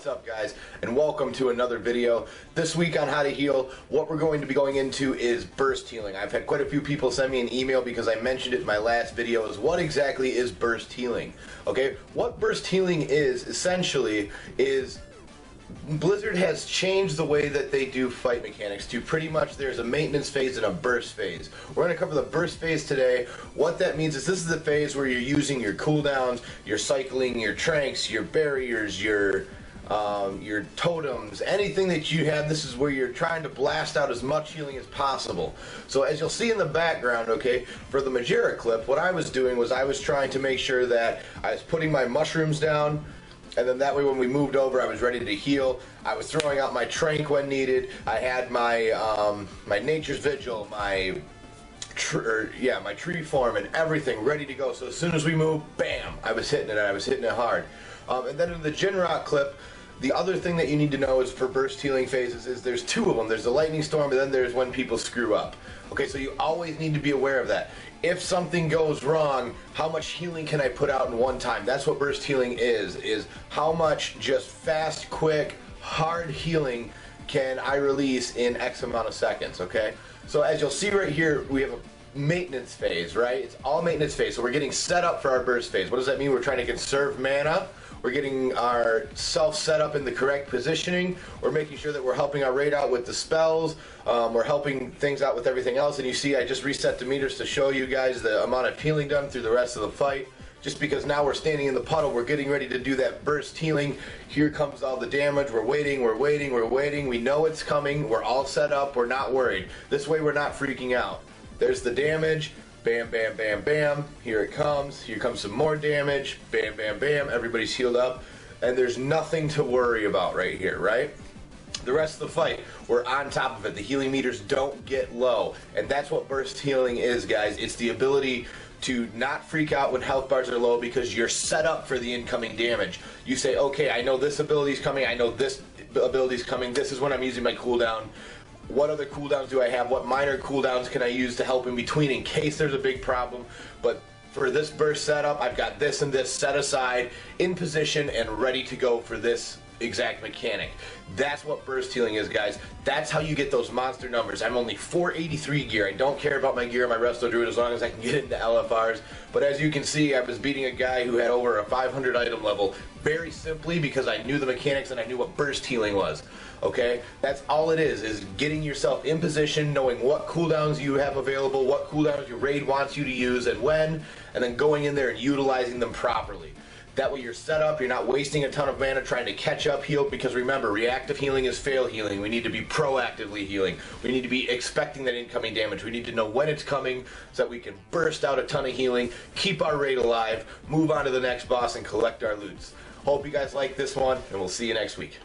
What's up, guys, and welcome to another video. This week on how to heal, what we're going to be going into is burst healing. I've had quite a few people send me an email because I mentioned it in my last video, is what exactly is burst healing? Okay, what burst healing is essentially is Blizzard has changed the way that they do fight mechanics to pretty much there's a maintenance phase and a burst phase. We're going to cover the burst phase today. What that means is this is the phase where you're using your cooldowns, you're cycling your tranks, your barriers, your totems, anything that you have. This is where you're trying to blast out as much healing as possible. So as you'll see in the background, okay, for the Jredd clip, what I was doing was I was trying to make sure that I was putting my mushrooms down, and then that way when we moved over I was ready to heal. I was throwing out my trank when needed. I had my my nature's vigil, my tree form and everything ready to go. So as soon as we moved, bam, I was hitting it, and I was hitting it hard. And then in the Jredd clip, the other thing that you need to know is for burst healing phases is there's two of them. There's the lightning storm, and then there's when people screw up. Okay, so you always need to be aware of that. If something goes wrong, how much healing can I put out in one time? That's what burst healing is how much just fast, quick, hard healing can I release in X amount of seconds, okay? So as you'll see right here, we have a maintenance phase, right? It's all maintenance phase, so we're getting set up for our burst phase. What does that mean? We're trying to conserve mana. We're getting ourselves set up in the correct positioning. We're making sure that we're helping our raid out with the spells. We're helping things out with everything else. And you see I just reset the meters to show you guys the amount of healing done through the rest of the fight. Just because now we're standing in the puddle, we're getting ready to do that burst healing. Here comes all the damage. We're waiting, we're waiting, we're waiting. We know it's coming. We're all set up. We're not worried. This way we're not freaking out. There's the damage. Bam, bam, bam, bam. Here it comes. Here comes some more damage. Bam, bam, bam. Everybody's healed up. And there's nothing to worry about right here, right? The rest of the fight, we're on top of it. The healing meters don't get low. And that's what burst healing is, guys. It's the ability to not freak out when health bars are low because you're set up for the incoming damage. You say, okay, I know this ability's coming. I know this ability's coming. This is when I'm using my cooldown. What other cooldowns do I have? What minor cooldowns can I use to help in between in case there's a big problem? But for this burst setup, I've got this and this set aside, in position and ready to go for this exact mechanic. That's what burst healing is, guys. That's how you get those monster numbers. I'm only 483 gear. I don't care about my gear, my Resto Druid, as long as I can get into LFRs. But as you can see, I was beating a guy who had over a 500 item level very simply because I knew the mechanics and I knew what burst healing was. Okay? That's all it is getting yourself in position, knowing what cooldowns you have available, what cooldowns your raid wants you to use and when, and then going in there and utilizing them properly. That way you're set up, you're not wasting a ton of mana trying to catch up heal, because remember, reactive healing is fail healing. We need to be proactively healing. We need to be expecting that incoming damage. We need to know when it's coming so that we can burst out a ton of healing, keep our raid alive, move on to the next boss, and collect our loots. Hope you guys like this one, and we'll see you next week.